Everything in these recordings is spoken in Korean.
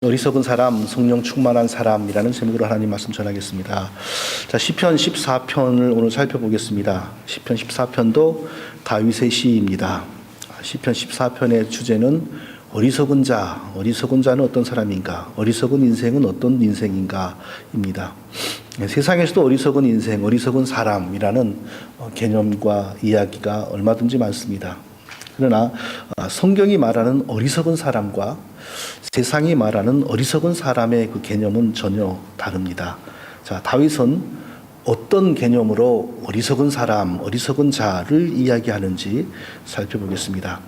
어리석은 사람, 성령 충만한 사람이라는 제목으로 하나님 말씀 전하겠습니다. 자, 시편 14편을 오늘 살펴보겠습니다. 시편 14편도 다윗의 시입니다. 시편 14편의 주제는 어리석은 자, 어리석은 자는 어떤 사람인가, 어리석은 인생은 어떤 인생인가입니다. 세상에서도 어리석은 인생, 어리석은 사람이라는 개념과 이야기가 얼마든지 많습니다. 그러나 성경이 말하는 어리석은 사람과 세상이 말하는 어리석은 사람의 그 개념은 전혀 다릅니다. 자, 다윗은 어떤 개념으로 어리석은 사람, 어리석은 자를 이야기하는지 살펴보겠습니다.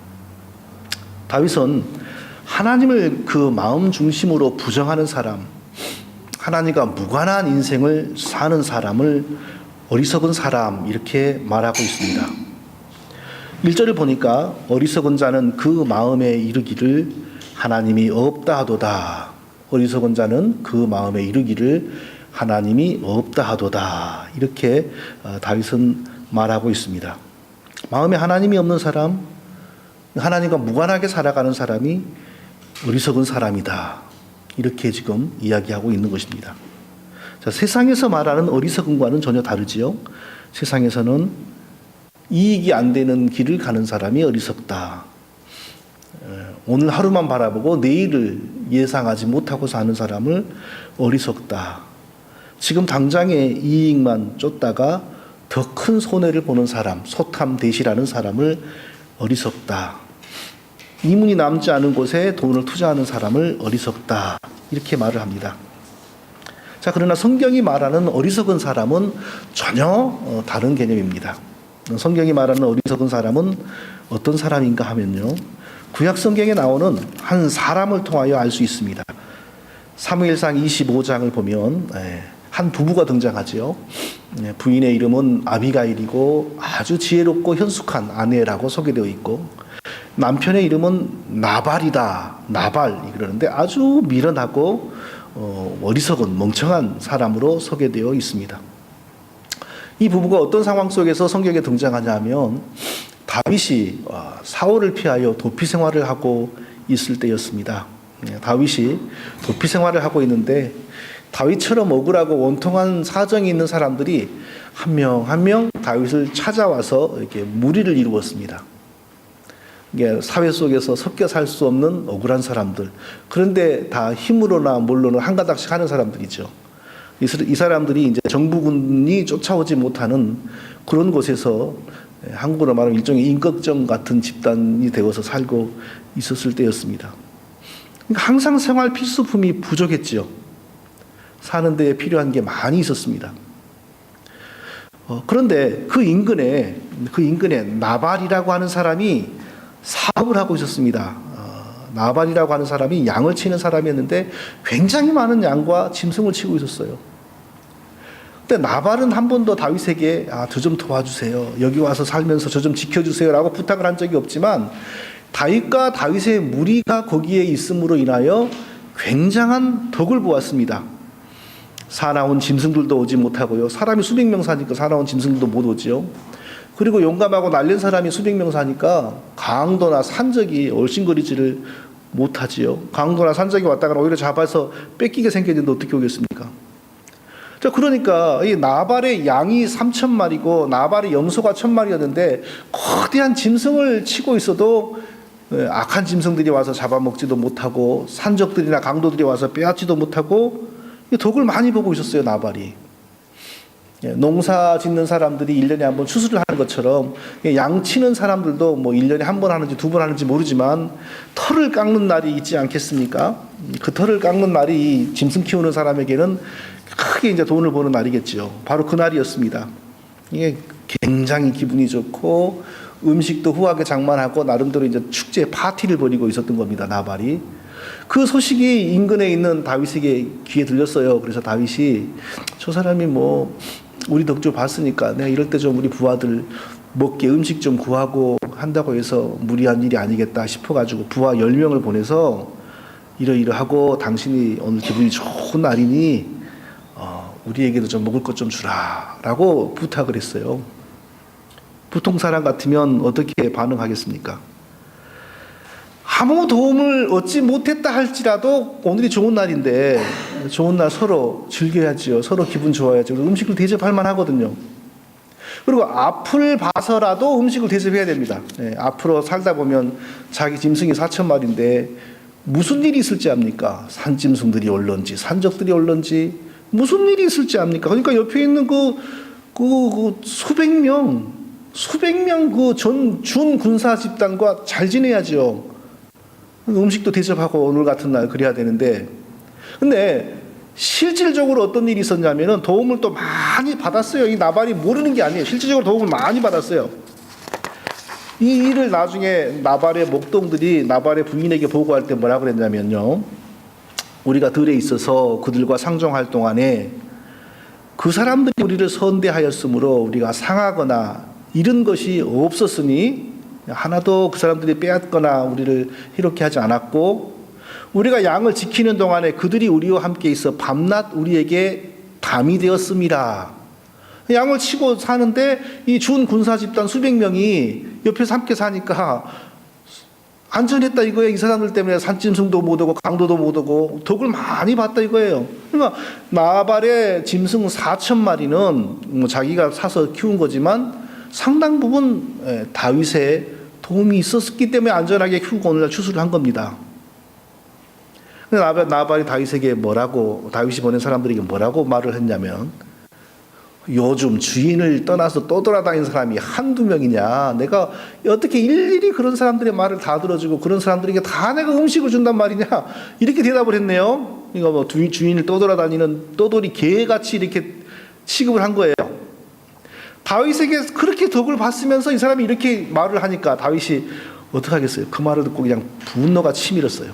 다윗은 하나님을 그 마음 중심으로 부정하는 사람, 하나님과 무관한 인생을 사는 사람을 어리석은 사람 이렇게 말하고 있습니다. 1절을 보니까 어리석은 자는 그 마음에 이르기를 하나님이 없다 하도다. 어리석은 자는 그 마음에 이르기를 하나님이 없다 하도다. 이렇게 다윗은 말하고 있습니다. 마음에 하나님이 없는 사람, 하나님과 무관하게 살아가는 사람이 어리석은 사람이다. 이렇게 지금 이야기하고 있는 것입니다. 자, 세상에서 말하는 어리석은과는 전혀 다르지요. 세상에서는 이익이 안 되는 길을 가는 사람이 어리석다. 오늘 하루만 바라보고 내일을 예상하지 못하고 사는 사람을 어리석다. 지금 당장의 이익만 쫓다가 더 큰 손해를 보는 사람, 소탐대실하는 사람을 어리석다. 이문이 남지 않은 곳에 돈을 투자하는 사람을 어리석다. 이렇게 말을 합니다. 자, 그러나 성경이 말하는 어리석은 사람은 전혀 다른 개념입니다. 성경이 말하는 어리석은 사람은 어떤 사람인가 하면요, 구약 성경에 나오는 한 사람을 통하여 알 수 있습니다. 사무엘상 25장을 보면 한 부부가 등장하지요. 부인의 이름은 아비가일이고 아주 지혜롭고 현숙한 아내라고 소개되어 있고, 남편의 이름은 나발이다. 나발 그러는데 아주 미련하고 어리석은 멍청한 사람으로 소개되어 있습니다. 이 부부가 어떤 상황 속에서 성경에 등장하냐면 다윗이 사울을 피하여 도피 생활을 하고 있을 때였습니다. 다윗이 도피 생활을 하고 있는데 다윗처럼 억울하고 원통한 사정이 있는 사람들이 한 명 한 명 다윗을 찾아와서 이렇게 무리를 이루었습니다. 이게 사회 속에서 섞여 살 수 없는 억울한 사람들, 그런데 다 힘으로나 뭘로나 한 가닥씩 하는 사람들이죠. 이 사람들이 이제 정부군이 쫓아오지 못하는 그런 곳에서 한국으로 말하면 일종의 임꺽정 같은 집단이 되어서 살고 있었을 때였습니다. 그러니까 항상 생활 필수품이 부족했지요. 사는 데에 필요한 게 많이 있었습니다. 그런데 그 인근에 나발이라고 하는 사람이 사업을 하고 있었습니다. 나발이라고 하는 사람이 양을 치는 사람이었는데 굉장히 많은 양과 짐승을 치고 있었어요. 근데 나발은 한 번도 다윗에게 저 좀 도와주세요, 여기 와서 살면서 저 좀 지켜주세요 라고 부탁을 한 적이 없지만, 다윗과 다윗의 무리가 거기에 있음으로 인하여 굉장한 덕을 보았습니다. 사나운 짐승들도 오지 못하고요, 사람이 수백 명 사니까 사나운 짐승들도 못 오지요. 그리고 용감하고 날린 사람이 수백 명 사니까 강도나 산적이 얼씬거리지를 못하지요. 강도나 산적이 왔다가 오히려 잡아서 뺏기게 생겼는데 어떻게 오겠습니까? 자, 그러니까 이 나발의 양이 3,000마리고 나발의 염소가 1,000마리였는데 거대한 짐승을 치고 있어도 악한 짐승들이 와서 잡아먹지도 못하고 산적들이나 강도들이 와서 빼앗지도 못하고 덕을 많이 보고 있었어요, 나발이. 농사 짓는 사람들이 1년에 한 번 추수를 하는 것처럼 양 치는 사람들도 뭐 1년에 한 번 하는지 두 번 하는지 모르지만 털을 깎는 날이 있지 않겠습니까? 그 털을 깎는 날이 짐승 키우는 사람에게는 크게 이제 돈을 버는 날이겠죠. 바로 그 날이었습니다. 이게 굉장히 기분이 좋고 음식도 후하게 장만하고 나름대로 이제 축제 파티를 벌이고 있었던 겁니다, 나발이. 그 소식이 인근에 있는 다윗에게 귀에 들렸어요. 그래서 다윗이 저 사람이 뭐 우리 덕주 봤으니까 내가 이럴 때 좀 우리 부하들 먹게 음식 좀 구하고 한다고 해서 무리한 일이 아니겠다 싶어가지고 부하 10명을 보내서 이러이러하고 당신이 오늘 기분이 좋은 날이니 우리에게도 좀 먹을 것 좀 주라 라고 부탁을 했어요. 보통 사람 같으면 어떻게 반응하겠습니까? 아무 도움을 얻지 못했다 할지라도 오늘이 좋은 날인데 좋은 날 서로 즐겨야지요. 서로 기분 좋아야죠. 음식을 대접할 만하거든요. 그리고 앞을 봐서라도 음식을 대접해야 됩니다. 앞으로 살다 보면 자기 짐승이 4,000마리인데 무슨 일이 있을지 압니까? 산짐승들이 올런지 산적들이 올런지 무슨 일이 있을지 압니까? 그러니까 옆에 있는 그 수백 명 그 준 군사 집단과 잘 지내야죠. 음식도 대접하고 오늘 같은 날 그래야 되는데, 근데 실질적으로 어떤 일이 있었냐면은 도움을 또 많이 받았어요. 이 나발이 모르는 게 아니에요. 실질적으로 도움을 많이 받았어요. 이 일을 나중에 나발의 목동들이 나발의 부인에게 보고할 때 뭐라 그랬냐면요, 우리가 들에 있어서 그들과 상종할 동안에 그 사람들이 우리를 선대하였으므로 우리가 상하거나 잃은 것이 없었으니 하나도 그 사람들이 빼앗거나 우리를 희롭게 하지 않았고, 우리가 양을 지키는 동안에 그들이 우리와 함께 있어 밤낮 우리에게 담이 되었음이라. 양을 치고 사는데 이 준 군사 집단 수백 명이 옆에서 함께 사니까 안전했다 이거예요. 이 사람들 때문에 산짐승도 못 오고 강도도 못 오고 덕을 많이 봤다 이거예요. 그러니까 나발의 짐승 4,000마리는 자기가 사서 키운 거지만 상당 부분 다윗의 도움이 있었기 때문에 안전하게 키우고 오늘날 추수를 한 겁니다. 나발이 다윗에게 다윗이 보낸 사람들에게 뭐라고 말을 했냐면, 요즘 주인을 떠나서 떠돌아다니는 사람이 한두 명이냐, 내가 어떻게 일일이 그런 사람들의 말을 다 들어주고 그런 사람들에게 다 내가 음식을 준단 말이냐, 이렇게 대답을 했네요. 그러니까 뭐 주인을 떠돌아다니는 떠돌이 개같이 이렇게 취급을 한 거예요. 다윗에게 그렇게 덕을 봤으면서 이 사람이 이렇게 말을 하니까 다윗이 어떡하겠어요? 그 말을 듣고 그냥 분노가 치밀었어요.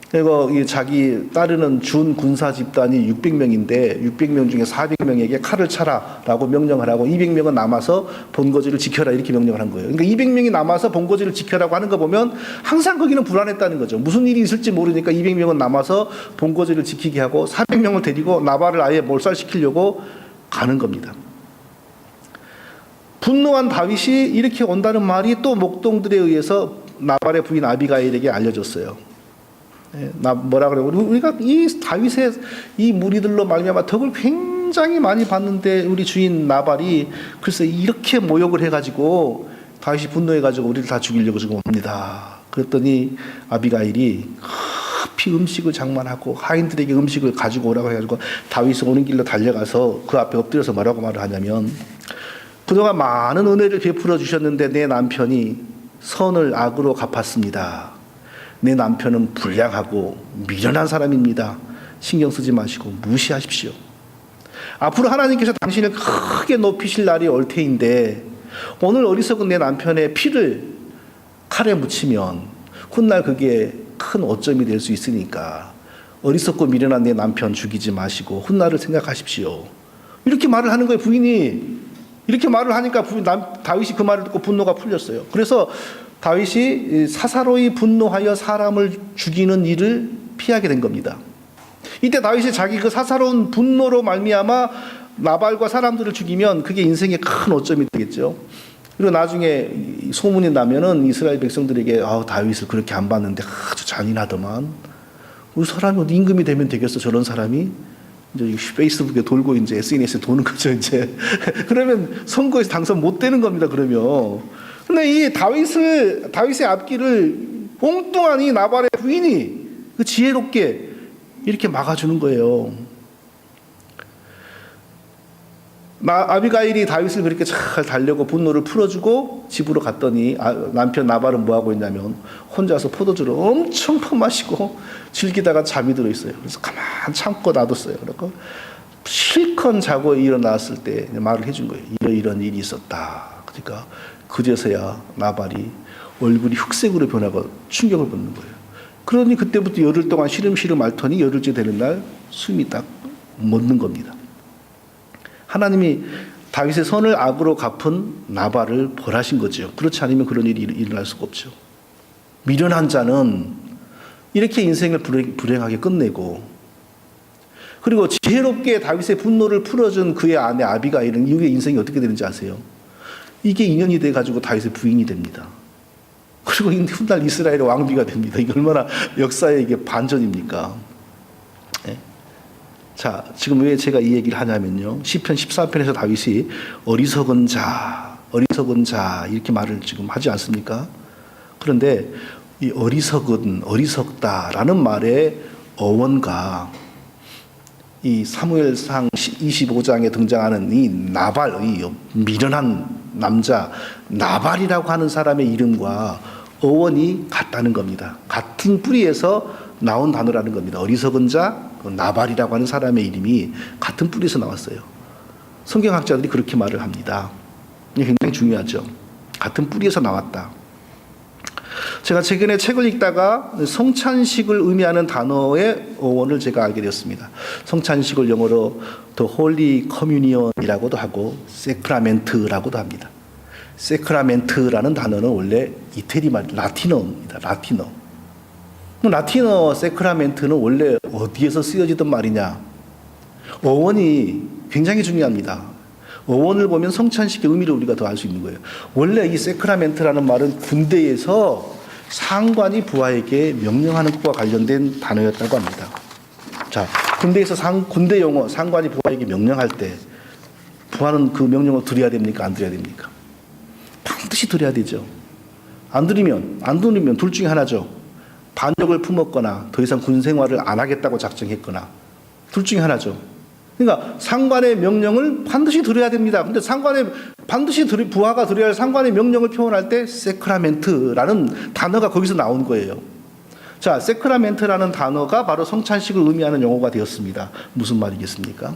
그리고 자기 따르는 준 군사 집단이 600명인데 600명 중에 400명에게 칼을 차라라고 명령을 하고 200명은 남아서 본거지를 지켜라 이렇게 명령을 한 거예요. 그러니까 200명이 남아서 본거지를 지켜라고 하는 거 보면 항상 거기는 불안했다는 거죠. 무슨 일이 있을지 모르니까 200명은 남아서 본거지를 지키게 하고 400명을 데리고 나발을 아예 몰살시키려고 가는 겁니다. 분노한 다윗이 이렇게 온다는 말이 또 목동들에 의해서 나발의 부인 아비가일에게 알려졌어요. 뭐라 그래요? 우리가 이 다윗의 이 무리들로 말미암아 덕을 굉장히 많이 봤는데 우리 주인 나발이 글쎄 이렇게 모욕을 해가지고 다윗이 분노해가지고 우리를 다 죽이려고 지금 옵니다. 그랬더니 아비가일이 급히 음식을 장만하고 하인들에게 음식을 가지고 오라고 해가지고 다윗이 오는 길로 달려가서 그 앞에 엎드려서 뭐라고 말을 하냐면, 그동안 많은 은혜를 베풀어 주셨는데 내 남편이 선을 악으로 갚았습니다. 내 남편은 불량하고 미련한 사람입니다. 신경 쓰지 마시고 무시하십시오. 앞으로 하나님께서 당신을 크게 높이실 날이 올 테인데 오늘 어리석은 내 남편의 피를 칼에 묻히면 훗날 그게 큰 오점이 될 수 있으니까 어리석고 미련한 내 남편 죽이지 마시고 훗날을 생각하십시오. 이렇게 말을 하는 거예요. 부인이 이렇게 말을 하니까 다윗이 그 말을 듣고 분노가 풀렸어요. 그래서 다윗이 사사로이 분노하여 사람을 죽이는 일을 피하게 된 겁니다. 이때 다윗이 자기 그 사사로운 분노로 말미암아 나발과 사람들을 죽이면 그게 인생의 큰 오점이 되겠죠. 그리고 나중에 소문이 나면은 이스라엘 백성들에게 다윗을 그렇게 안 봤는데 아주 잔인하더만. 우리 사람이 어디 임금이 되면 되겠어 저런 사람이? 이제 페이스북에 돌고 이제 SNS에 도는 거죠 이제. 그러면 선거에서 당선 못 되는 겁니다. 그러면. 근데 이 다윗의 앞길을 엉뚱한 이 나발의 부인이 그 지혜롭게 이렇게 막아주는 거예요. 아비가일이 다윗을 그렇게 잘 달래고 분노를 풀어주고 집으로 갔더니 남편 나발은 뭐 하고 있냐면 혼자서 포도주를 엄청 퍼마시고 즐기다가 잠이 들어 있어요. 그래서 가만 참고 놔뒀어요. 그리고 실컷 자고 일어났을 때 말을 해준 거예요. 이런 일이 있었다. 그러니까 그제서야 나발이 얼굴이 흑색으로 변하고 충격을 받는 거예요. 그러니 그때부터 열흘 동안 시름시름 앓더니 열흘째 되는 날 숨이 딱 멎는 겁니다. 하나님이 다윗의 선을 악으로 갚은 나발을 벌하신 거죠. 그렇지 않으면 그런 일이 일어날 수가 없죠. 미련한 자는 이렇게 인생을 불행하게 끝내고, 그리고 지혜롭게 다윗의 분노를 풀어준 그의 아내 아비가일은 이후에 인생이 어떻게 되는지 아세요? 이게 인연이 돼가지고 다윗의 부인이 됩니다. 그리고 훗날 이스라엘의 왕비가 됩니다. 이게 얼마나 역사의 이게 반전입니까? 네? 자, 지금 왜 제가 이 얘기를 하냐면요. 시편 14편에서 다윗이 어리석은 자 이렇게 말을 지금 하지 않습니까? 그런데 이 어리석다라는 말의 어원과 이 사무엘상 25장에 등장하는 이 나발의 미련한 남자 나발이라고 하는 사람의 이름과 어원이 같다는 겁니다. 같은 뿌리에서 나온 단어라는 겁니다. 어리석은 자 나발이라고 하는 사람의 이름이 같은 뿌리에서 나왔어요. 성경학자들이 그렇게 말을 합니다. 이게 굉장히 중요하죠. 같은 뿌리에서 나왔다. 제가 최근에 책을 읽다가 성찬식을 의미하는 단어의 어원을 제가 알게 되었습니다. 성찬식을 영어로 The Holy Communion이라고도 하고 세크라멘트라고도 합니다. 세크라멘트라는 단어는 원래 이태리 말 라틴어입니다. 라틴어 세크라멘트는 원래 어디에서 쓰여지던 말이냐? 어원이 굉장히 중요합니다. 어원을 보면 성찬식의 의미를 우리가 더 알 수 있는 거예요. 원래 이 세크라멘트라는 말은 군대에서 상관이 부하에게 명령하는 것과 관련된 단어였다고 합니다. 자, 군대에서 군대 용어 상관이 부하에게 명령할 때 부하는 그 명령을 드려야 됩니까? 안 드려야 됩니까? 반드시 드려야 되죠. 안 들으면 둘 중에 하나죠. 반역을 품었거나 더 이상 군 생활을 안 하겠다고 작정했거나 둘 중에 하나죠. 그러니까 상관의 명령을 반드시 들어야 됩니다. 근데 부하가 들어야 할 상관의 명령을 표현할 때 세크라멘트라는 단어가 거기서 나온 거예요. 자, 세크라멘트라는 단어가 바로 성찬식을 의미하는 용어가 되었습니다. 무슨 말이겠습니까?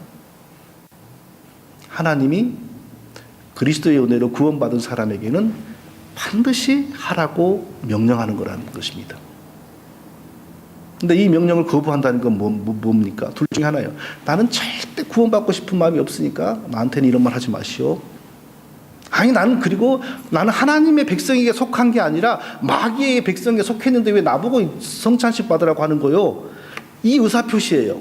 하나님이 그리스도의 은혜로 구원받은 사람에게는 반드시 하라고 명령하는 거라는 것입니다. 근데 이 명령을 거부한다는 건 뭡니까? 둘 중에 하나예요. 나는 절대 구원받고 싶은 마음이 없으니까 나한테는 이런 말 하지 마시오. 아니, 나는 하나님의 백성에게 속한 게 아니라 마귀의 백성에게 속했는데 왜 나보고 성찬식 받으라고 하는 거요? 이 의사표시예요.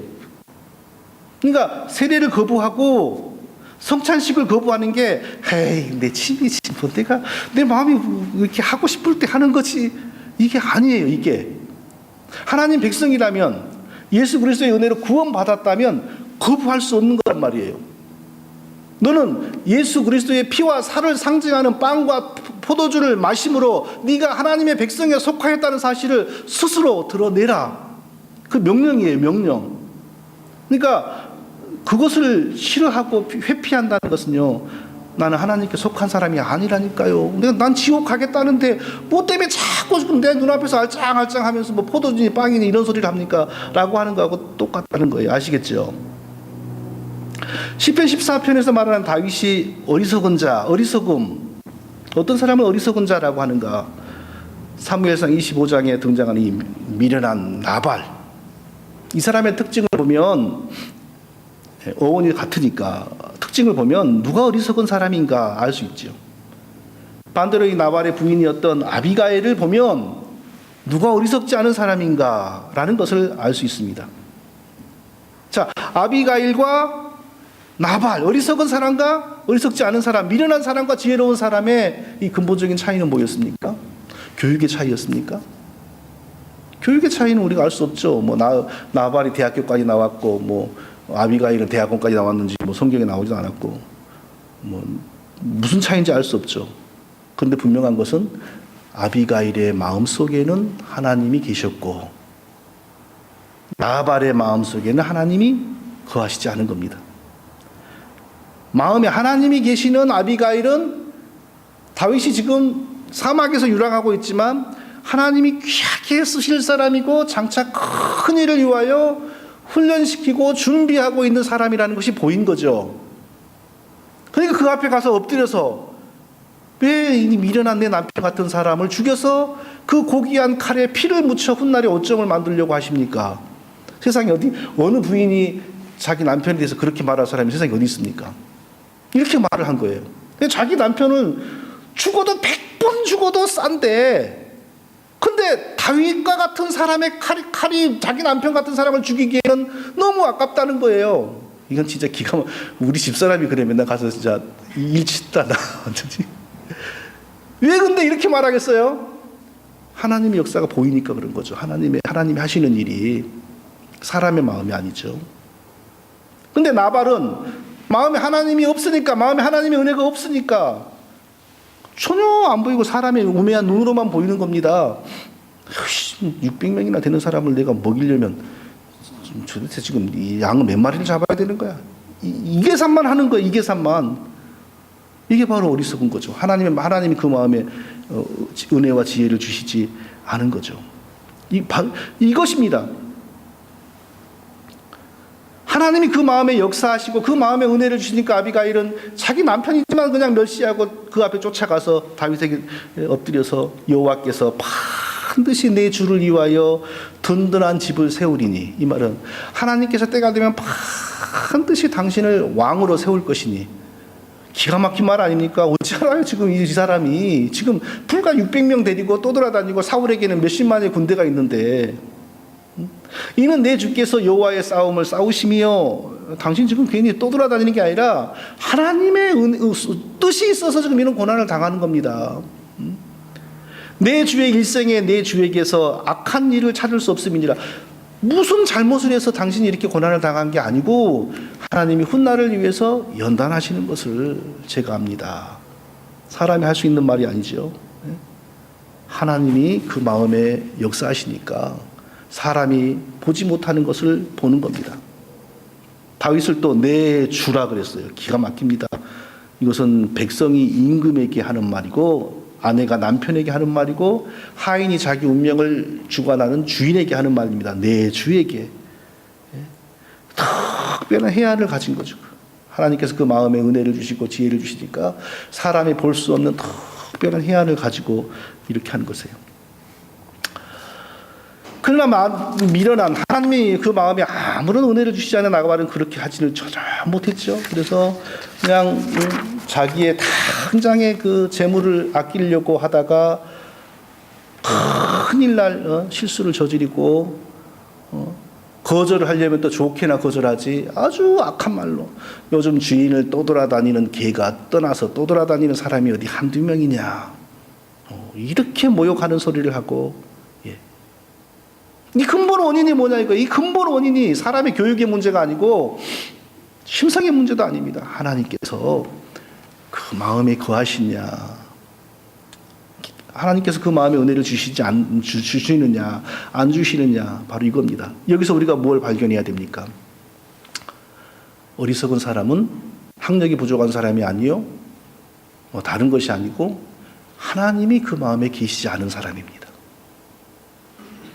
그러니까 세례를 거부하고 성찬식을 거부하는 게 내 취미지 뭐 내 마음이 이렇게 하고 싶을 때 하는 거지 이게 아니에요. 이게 하나님 백성이라면 예수 그리스도의 은혜로 구원받았다면 거부할 수 없는 거란 말이에요. 너는 예수 그리스도의 피와 살을 상징하는 빵과 포도주를 마심으로 네가 하나님의 백성에 속하였다는 사실을 스스로 드러내라. 그 명령이에요. 명령. 그러니까 그것을 싫어하고 회피한다는 것은요, 나는 하나님께 속한 사람이 아니라니까요. 난 지옥 가겠다는데 뭐 때문에 자꾸 내 눈앞에서 알짱알짱 하면서 뭐 포도주니 빵이니 이런 소리를 합니까? 라고 하는 거하고 똑같다는 거예요. 아시겠죠? 시편 14편에서 말하는 다윗이 어리석은 자, 어리석음. 어떤 사람을 어리석은 자라고 하는가? 사무엘상 25장에 등장하는 이 미련한 나발. 이 사람의 특징을 보면 어원이 같으니까 특징을 보면 누가 어리석은 사람인가 알 수 있죠. 반대로 이 나발의 부인이었던 아비가일을 보면 누가 어리석지 않은 사람인가 라는 것을 알 수 있습니다. 자, 아비가일과 나발, 어리석은 사람과 어리석지 않은 사람, 미련한 사람과 지혜로운 사람의 이 근본적인 차이는 뭐였습니까? 교육의 차이였습니까? 교육의 차이는 우리가 알 수 없죠. 뭐 나발이 대학교까지 나왔고 뭐 아비가일은 대학원까지 나왔는지 뭐 성경에 나오지도 않았고 뭐 무슨 차이인지 알 수 없죠. 그런데 분명한 것은 아비가일의 마음속에는 하나님이 계셨고 나발의 마음속에는 하나님이 거하시지 않은 겁니다. 마음에 하나님이 계시는 아비가일은 다윗이 지금 사막에서 유랑하고 있지만 하나님이 귀하게 쓰실 사람이고 장차 큰 일을 위하여 훈련시키고 준비하고 있는 사람이라는 것이 보인 거죠. 그러니까 그 앞에 가서 엎드려서 왜 이 미련한 내 남편 같은 사람을 죽여서 그 고귀한 칼에 피를 묻혀 훗날에 어점을 만들려고 하십니까? 세상에 어느 부인이 자기 남편에 대해서 그렇게 말할 사람이 세상에 어디 있습니까? 이렇게 말을 한 거예요. 자기 남편은 죽어도 100번 죽어도 싼데 근데 다윗과 같은 사람의 칼이 자기 남편 같은 사람을 죽이기에는 너무 아깝다는 거예요. 이건 진짜 우리 집사람이 그래 맨날 가서 진짜 일 짓다 나 완전히. 왜 근데 이렇게 말하겠어요? 하나님의 역사가 보이니까 그런 거죠. 하나님이 하시는 일이 사람의 마음이 아니죠. 근데 나발은 마음에 하나님이 없으니까, 마음에 하나님의 은혜가 없으니까 전혀 안 보이고 사람의 우매한 눈으로만 보이는 겁니다. 600명이나 되는 사람을 내가 먹이려면 도대체 지금 이 양을 몇 마리를 잡아야 되는 거야. 이 계산만 하는 거야. 이 계산만. 이게 바로 어리석은 거죠. 하나님이 그 마음에 은혜와 지혜를 주시지 않은 거죠. 이것입니다. 하나님이 그 마음에 역사하시고 그 마음에 은혜를 주시니까 아비가일은 자기 남편이지만 그냥 멸시하고 그 앞에 쫓아가서 다윗에게 엎드려서 여호와께서 반드시 내 주를 위하여 든든한 집을 세우리니, 이 말은 하나님께서 때가 되면 반드시 당신을 왕으로 세울 것이니. 기가 막힌 말 아닙니까? 어찌 알아요? 지금 이 사람이 지금 불과 600명 데리고 떠돌아다니고 사울에게는 몇십만의 군대가 있는데, 이는 내 주께서 여호와의 싸움을 싸우시며, 당신 지금 괜히 떠돌아다니는 게 아니라 하나님의 뜻이 있어서 지금 이런 고난을 당하는 겁니다. 내 주의 일생에 내 주에게서 악한 일을 찾을 수 없음이니라. 무슨 잘못을 해서 당신이 이렇게 고난을 당한 게 아니고 하나님이 훗날을 위해서 연단하시는 것을 제가 압니다. 사람이 할 수 있는 말이 아니죠. 하나님이 그 마음에 역사하시니까 사람이 보지 못하는 것을 보는 겁니다. 다윗을 또 내 주라 그랬어요. 기가 막힙니다. 이것은 백성이 임금에게 하는 말이고, 아내가 남편에게 하는 말이고, 하인이 자기 운명을 주관하는 주인에게 하는 말입니다. 내 주에게. 특별한 해안을 가진 거죠. 하나님께서 그 마음에 은혜를 주시고 지혜를 주시니까 사람이 볼 수 없는 특별한 해안을 가지고 이렇게 하는 것이에요. 그러나 미련한 하나님이 그 마음에 아무런 은혜를 주시지 않은 나발은 그렇게 하지를 전혀 못했죠. 그래서 그냥 자기의 당장의 그 재물을 아끼려고 하다가 큰일 날 실수를 저지르고, 거절을 하려면 또 좋게나 거절하지, 아주 악한 말로. 요즘 주인을 떠돌아다니는 개가 떠나서 떠돌아다니는 사람이 어디 한두 명이냐, 이렇게 모욕하는 소리를 하고. 이 근본 원인이 뭐냐 이거. 이 근본 원인이 사람의 교육의 문제가 아니고 심성의 문제도 아닙니다. 하나님께서 그 마음에 거하시냐, 하나님께서 그 마음에 은혜를 주시느냐 안 주시느냐, 바로 이겁니다. 여기서 우리가 뭘 발견해야 됩니까? 어리석은 사람은 학력이 부족한 사람이 아니요, 다른 것이 아니고 하나님이 그 마음에 계시지 않은 사람입니다.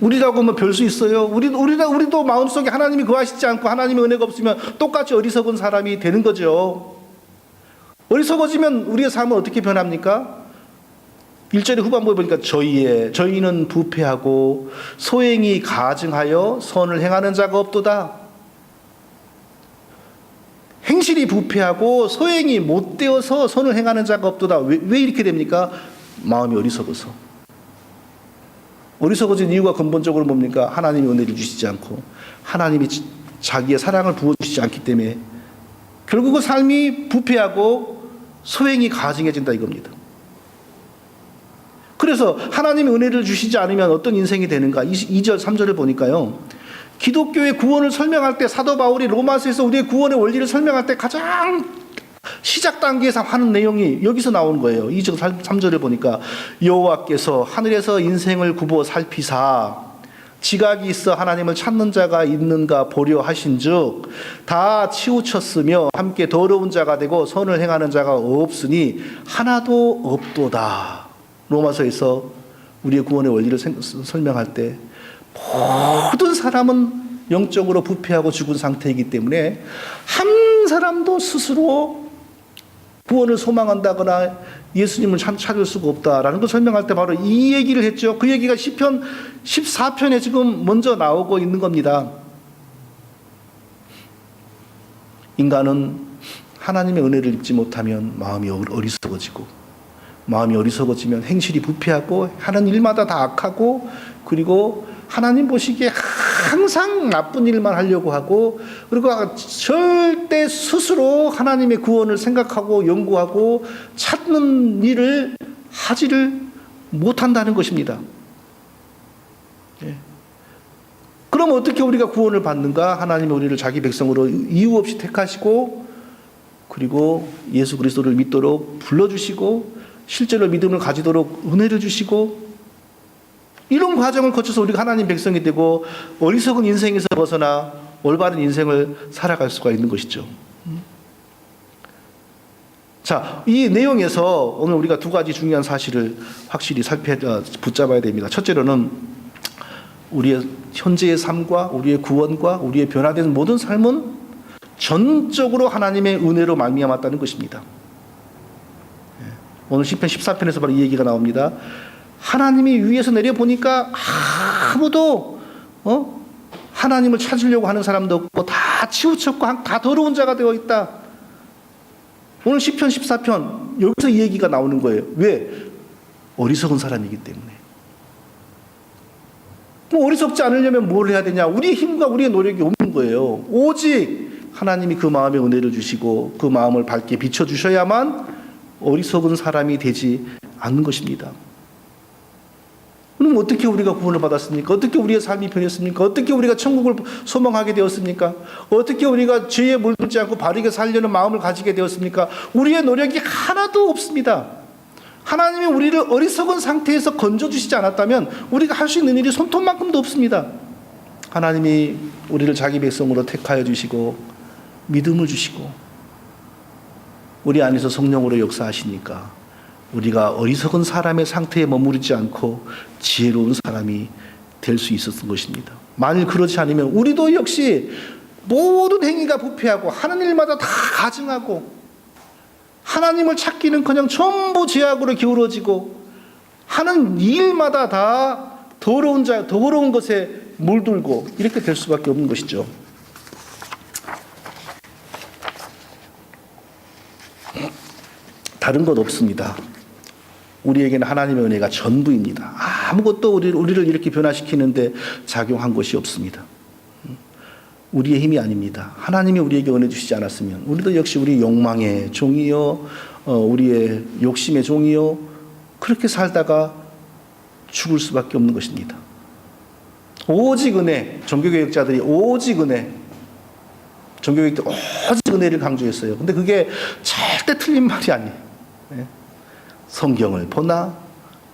우리라고 뭐 별 수 있어요? 우리도 마음속에 하나님이 거하시지 않고 하나님의 은혜가 없으면 똑같이 어리석은 사람이 되는 거죠. 어리석어지면 우리의 삶은 어떻게 변합니까? 1절의 후반부에 보니까 저희는 부패하고 소행이 가증하여 선을 행하는 자가 없도다. 행실이 부패하고 소행이 못되어서 선을 행하는 자가 없도다. 왜 이렇게 됩니까? 마음이 어리석어서. 어리석어진 이유가 근본적으로 뭡니까? 하나님이 은혜를 주시지 않고 하나님이 자기의 사랑을 부어주시지 않기 때문에 결국은 삶이 부패하고 소행이 가증해진다 이겁니다. 그래서 하나님이 은혜를 주시지 않으면 어떤 인생이 되는가? 2절 3절을 보니까요, 기독교의 구원을 설명할 때 사도 바울이 로마서에서 우리의 구원의 원리를 설명할 때 가장 시작 단계에서 하는 내용이 여기서 나오는 거예요. 2절 3절을 보니까 여호와께서 하늘에서 인생을 굽어 살피사 지각이 있어 하나님을 찾는 자가 있는가 보려 하신즉 다 치우쳤으며 함께 더러운 자가 되고 선을 행하는 자가 없으니 하나도 없도다. 로마서에서 우리의 구원의 원리를 설명할 때 모든 사람은 영적으로 부패하고 죽은 상태이기 때문에 한 사람도 스스로 구원을 소망한다거나 예수님을 찾을 수가 없다라는 걸 설명할 때 바로 이 얘기를 했죠. 그 얘기가 시편 14편에 지금 먼저 나오고 있는 겁니다. 인간은 하나님의 은혜를 입지 못하면 마음이 어리석어지고, 마음이 어리석어지면 행실이 부패하고 하는 일마다 다 악하고, 그리고 하나님 보시기에 항상 나쁜 일만 하려고 하고, 그리고 절대 스스로 하나님의 구원을 생각하고 연구하고 찾는 일을 하지를 못한다는 것입니다. 예. 그럼 어떻게 우리가 구원을 받는가? 하나님이 우리를 자기 백성으로 이유 없이 택하시고 그리고 예수 그리스도를 믿도록 불러주시고 실제로 믿음을 가지도록 은혜를 주시고 이런 과정을 거쳐서 우리가 하나님 백성이 되고 어리석은 인생에서 벗어나 올바른 인생을 살아갈 수가 있는 것이죠. 자, 이 내용에서 오늘 우리가 두 가지 중요한 사실을 확실히 붙잡아야 됩니다. 첫째로는 우리의 현재의 삶과 우리의 구원과 우리의 변화된 모든 삶은 전적으로 하나님의 은혜로 말미암았다는 것입니다. 오늘 시편 14편에서 바로 이 얘기가 나옵니다. 하나님이 위에서 내려보니까 아무도 하나님을 찾으려고 하는 사람도 없고 다 치우쳤고 다 더러운 자가 되어 있다. 오늘 시편 14편 여기서 이 얘기가 나오는 거예요. 왜? 어리석은 사람이기 때문에. 어리석지 않으려면 뭘 해야 되냐? 우리의 힘과 우리의 노력이 없는 거예요. 오직 하나님이 그 마음에 은혜를 주시고 그 마음을 밝게 비춰주셔야만 어리석은 사람이 되지 않는 것입니다. 그럼 어떻게 우리가 구원을 받았습니까? 어떻게 우리의 삶이 변했습니까? 어떻게 우리가 천국을 소망하게 되었습니까? 어떻게 우리가 죄에 물들지 않고 바르게 살려는 마음을 가지게 되었습니까? 우리의 노력이 하나도 없습니다. 하나님이 우리를 어리석은 상태에서 건져주시지 않았다면 우리가 할 수 있는 일이 손톱만큼도 없습니다. 하나님이 우리를 자기 백성으로 택하여 주시고 믿음을 주시고 우리 안에서 성령으로 역사하시니까 우리가 어리석은 사람의 상태에 머무르지 않고 지혜로운 사람이 될 수 있었던 것입니다. 만일 그렇지 않으면 우리도 역시 모든 행위가 부패하고 하는 일마다 다 가증하고 하나님을 찾기는커녕 전부 죄악으로 기울어지고 하는 일마다 다 더러운 것에 물들고 이렇게 될 수밖에 없는 것이죠. 다른 것 없습니다. 우리에게는 하나님의 은혜가 전부입니다. 아무것도 우리를 이렇게 변화시키는데 작용한 것이 없습니다. 우리의 힘이 아닙니다. 하나님이 우리에게 은혜 주시지 않았으면 우리도 역시 우리 욕망의 종이요, 우리의 욕심의 종이요, 그렇게 살다가 죽을 수밖에 없는 것입니다. 오직 은혜, 종교개혁자들이 오직 은혜, 종교개혁자 오직 은혜를 강조했어요. 근데 그게 절대 틀린 말이 아니에요. 성경을 보나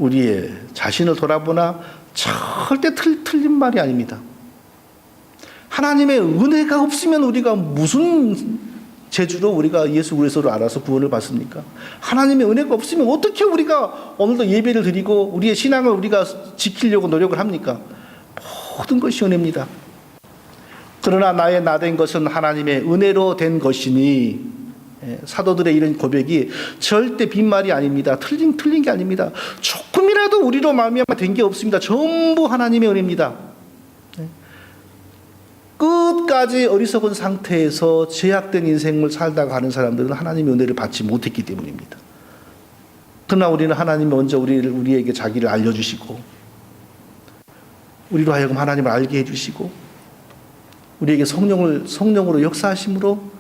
우리의 자신을 돌아보나 절대 틀린 말이 아닙니다. 하나님의 은혜가 없으면 우리가 무슨 재주로 우리가 예수 그리스도를 알아서 구원을 받습니까? 하나님의 은혜가 없으면 어떻게 우리가 오늘도 예배를 드리고 우리의 신앙을 우리가 지키려고 노력을 합니까? 모든 것이 은혜입니다. 그러나 나의 나된 것은 하나님의 은혜로 된 것이니, 사도들의 이런 고백이 절대 빈말이 아닙니다. 틀린 게 아닙니다. 조금이라도 우리로 말미암아 된 게 없습니다. 전부 하나님의 은혜입니다. 끝까지 어리석은 상태에서 제약된 인생을 살다가 가는 사람들은 하나님의 은혜를 받지 못했기 때문입니다. 그러나 우리는 하나님이 먼저 우리에게 자기를 알려주시고 우리로 하여금 하나님을 알게 해주시고 우리에게 성령으로 역사하심으로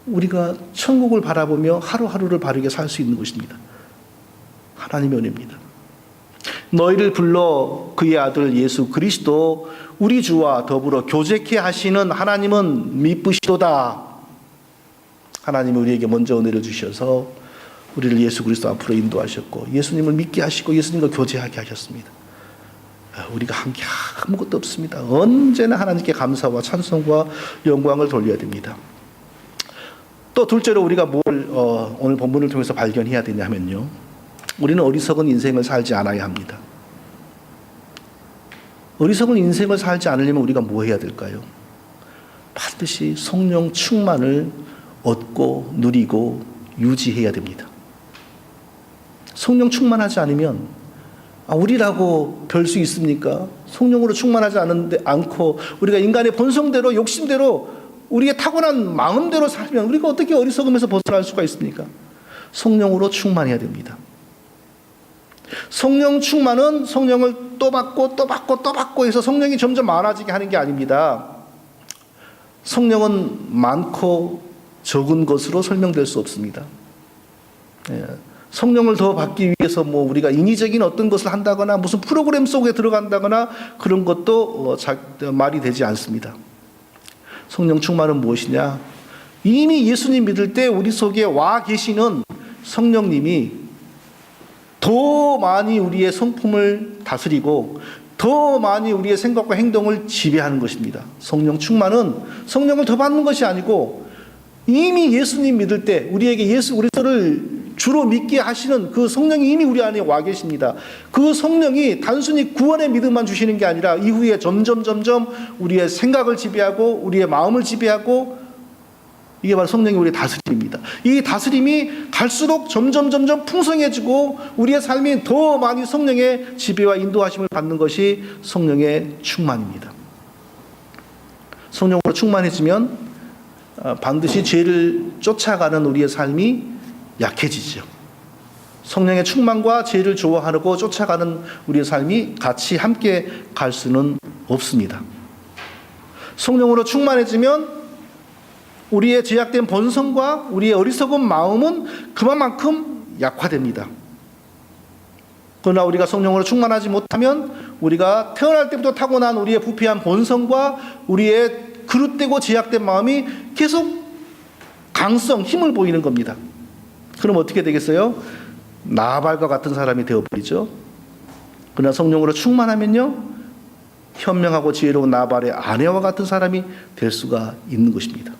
우리가 천국을 바라보며 하루하루를 바르게 살 수 있는 것입니다. 하나님의 은혜입니다. 너희를 불러 그의 아들 예수 그리스도 우리 주와 더불어 교제케 하시는 하나님은 미쁘시도다. 하나님이 우리에게 먼저 은혜를 주셔서 우리를 예수 그리스도 앞으로 인도하셨고 예수님을 믿게 하시고 예수님과 교제하게 하셨습니다. 우리가 한 게 아무것도 없습니다. 언제나 하나님께 감사와 찬송과 영광을 돌려야 됩니다. 또 둘째로 우리가 오늘 본문을 통해서 발견해야 되냐면요, 우리는 어리석은 인생을 살지 않아야 합니다. 어리석은 인생을 살지 않으려면 우리가 뭐 해야 될까요? 반드시 성령 충만을 얻고 누리고 유지해야 됩니다. 성령 충만하지 않으면 우리라고 별 수 있습니까? 성령으로 충만하지 않고 우리가 인간의 본성대로 욕심대로 우리의 타고난 마음대로 살면 우리가 어떻게 어리석음에서 벗어날 수가 있습니까? 성령으로 충만해야 됩니다. 성령 충만은 성령을 또 받고 해서 성령이 점점 많아지게 하는 게 아닙니다. 성령은 많고 적은 것으로 설명될 수 없습니다. 성령을 더 받기 위해서 뭐 우리가 인위적인 어떤 것을 한다거나 무슨 프로그램 속에 들어간다거나 그런 것도 말이 되지 않습니다. 성령 충만은 무엇이냐? 이미 예수님 믿을 때 우리 속에 와 계시는 성령님이 더 많이 우리의 성품을 다스리고 더 많이 우리의 생각과 행동을 지배하는 것입니다. 성령 충만은 성령을 더 받는 것이 아니고 이미 예수님 믿을 때 우리에게 예수 그리스도를 주로 믿게 하시는 그 성령이 이미 우리 안에 와 계십니다. 그 성령이 단순히 구원의 믿음만 주시는 게 아니라 이후에 점점 우리의 생각을 지배하고 우리의 마음을 지배하고 이게 바로 성령이 우리의 다스림입니다. 이 다스림이 갈수록 점점 풍성해지고 우리의 삶이 더 많이 성령의 지배와 인도하심을 받는 것이 성령의 충만입니다. 성령으로 충만해지면 반드시 죄를 쫓아가는 우리의 삶이 약해지죠. 성령의 충만과 죄를 좋아하고 쫓아가는 우리의 삶이 같이 함께 갈 수는 없습니다. 성령으로 충만해지면 우리의 죄악된 본성과 우리의 어리석은 마음은 그만큼 약화됩니다. 그러나 우리가 성령으로 충만하지 못하면 우리가 태어날 때부터 타고난 우리의 부패한 본성과 우리의 그릇되고 죄악된 마음이 계속 강성, 힘을 보이는 겁니다. 그럼 어떻게 되겠어요? 나발과 같은 사람이 되어버리죠. 그러나 성령으로 충만하면요, 현명하고 지혜로운 나발의 아내와 같은 사람이 될 수가 있는 것입니다.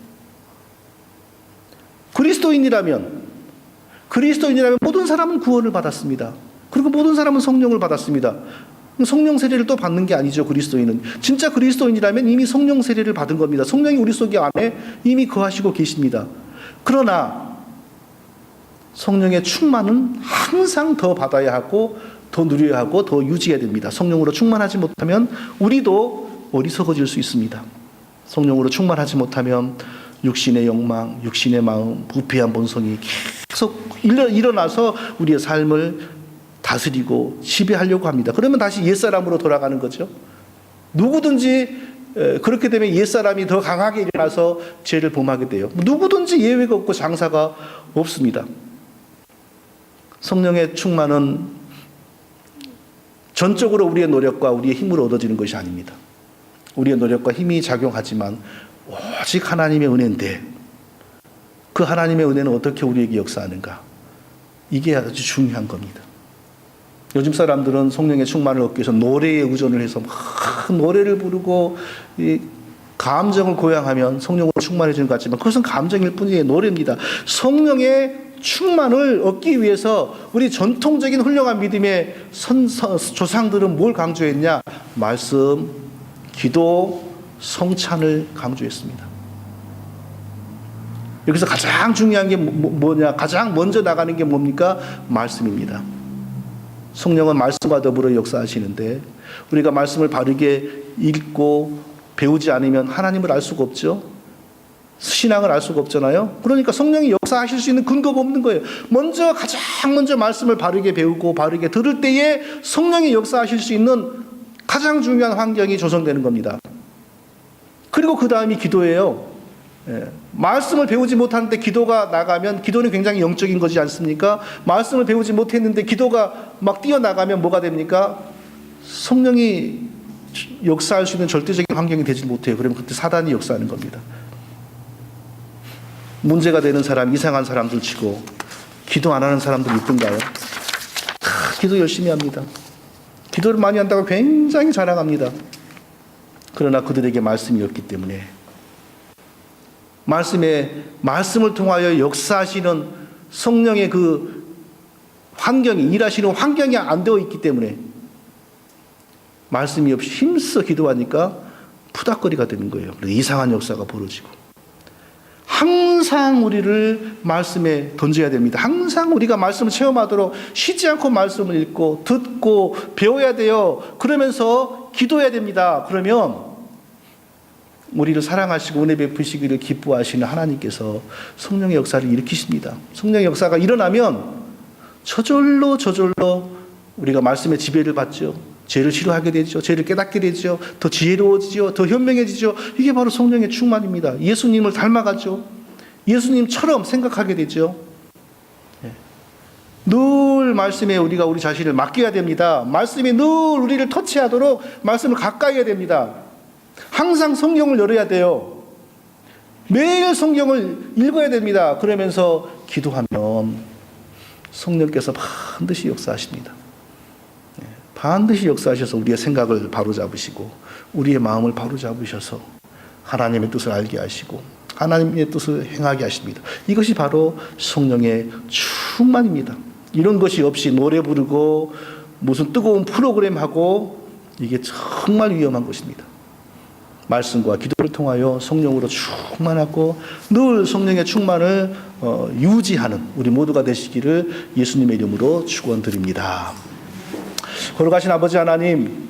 그리스도인이라면 모든 사람은 구원을 받았습니다. 그리고 모든 사람은 성령을 받았습니다. 성령 세례를 또 받는 게 아니죠. 그리스도인은 진짜 그리스도인이라면 이미 성령 세례를 받은 겁니다. 성령이 우리 속에 안에 이미 거하시고 계십니다. 그러나 성령의 충만은 항상 더 받아야 하고 더 누려야 하고 더 유지해야 됩니다. 성령으로 충만하지 못하면 우리도 어리석어질 수 있습니다. 성령으로 충만하지 못하면 육신의 욕망, 육신의 마음, 부패한 본성이 계속 일어나서 우리의 삶을 다스리고 지배하려고 합니다. 그러면 다시 옛사람으로 돌아가는 거죠. 누구든지 그렇게 되면 옛사람이 더 강하게 일어나서 죄를 범하게 돼요. 누구든지 예외가 없고 장사가 없습니다. 성령의 충만은 전적으로 우리의 노력과 우리의 힘으로 얻어지는 것이 아닙니다. 우리의 노력과 힘이 작용하지만 오직 하나님의 은혜인데 그 하나님의 은혜는 어떻게 우리에게 역사하는가? 이게 아주 중요한 겁니다. 요즘 사람들은 성령의 충만을 얻기 위해서 노래에 의존을 해서 막 노래를 부르고 이 감정을 고양하면 성령으로 충만해지는 것 같지만 그것은 감정일 뿐이에요. 노래입니다. 성령의 충만을 얻기 위해서 우리 전통적인 훌륭한 믿음의 조상들은 뭘 강조했냐? 말씀, 기도, 성찬을 강조했습니다. 여기서 가장 중요한 게 뭐냐? 가장 먼저 나가는 게 뭡니까? 말씀입니다. 성령은 말씀과 더불어 역사하시는데 우리가 말씀을 바르게 읽고 배우지 않으면 하나님을 알 수가 없죠. 신앙을 알 수가 없잖아요. 그러니까 성령이 역사하실 수 있는 근거가 없는 거예요. 가장 먼저 말씀을 바르게 배우고 바르게 들을 때에 성령이 역사하실 수 있는 가장 중요한 환경이 조성되는 겁니다. 그리고 그 다음이 기도예요. 말씀을 배우지 못하는데 기도가 나가면 기도는 굉장히 영적인 거지 않습니까? 말씀을 배우지 못했는데 기도가 막 뛰어나가면 뭐가 됩니까? 성령이 역사할 수 있는 절대적인 환경이 되지 못해요. 그러면 그때 사단이 역사하는 겁니다. 문제가 되는 사람, 이상한 사람들 치고 기도 안 하는 사람들 있던가요? 기도 열심히 합니다. 기도를 많이 한다고 굉장히 자랑합니다. 그러나 그들에게 말씀이 없기 때문에 말씀을 통하여 역사하시는 성령의 그 환경이, 일하시는 환경이 안 되어 있기 때문에 말씀이 없이 힘써 기도하니까 푸닥거리가 되는 거예요. 이상한 역사가 벌어지고. 항상 우리를 말씀에 던져야 됩니다. 항상 우리가 말씀을 체험하도록 쉬지 않고 말씀을 읽고 듣고 배워야 돼요. 그러면서 기도해야 됩니다. 그러면 우리를 사랑하시고 은혜 베푸시기를 기뻐하시는 하나님께서 성령의 역사를 일으키십니다. 성령의 역사가 일어나면 저절로 우리가 말씀의 지배를 받죠. 죄를 싫어하게 되죠. 죄를 깨닫게 되죠. 더 지혜로워지죠. 더 현명해지죠. 이게 바로 성령의 충만입니다. 예수님을 닮아가죠. 예수님처럼 생각하게 되죠. 늘 말씀에 우리가 우리 자신을 맡겨야 됩니다. 말씀이 늘 우리를 터치하도록 말씀을 가까이 해야 됩니다. 항상 성경을 열어야 돼요. 매일 성경을 읽어야 됩니다. 그러면서 기도하면 성령께서 반드시 역사하십니다. 반드시 역사하셔서 우리의 생각을 바로잡으시고 우리의 마음을 바로잡으셔서 하나님의 뜻을 알게 하시고 하나님의 뜻을 행하게 하십니다. 이것이 바로 성령의 충만입니다. 이런 것이 없이 노래 부르고 무슨 뜨거운 프로그램 하고 이게 정말 위험한 것입니다. 말씀과 기도를 통하여 성령으로 충만하고 늘 성령의 충만을 유지하는 우리 모두가 되시기를 예수님의 이름으로 축원드립니다. 거룩하신 아버지 하나님,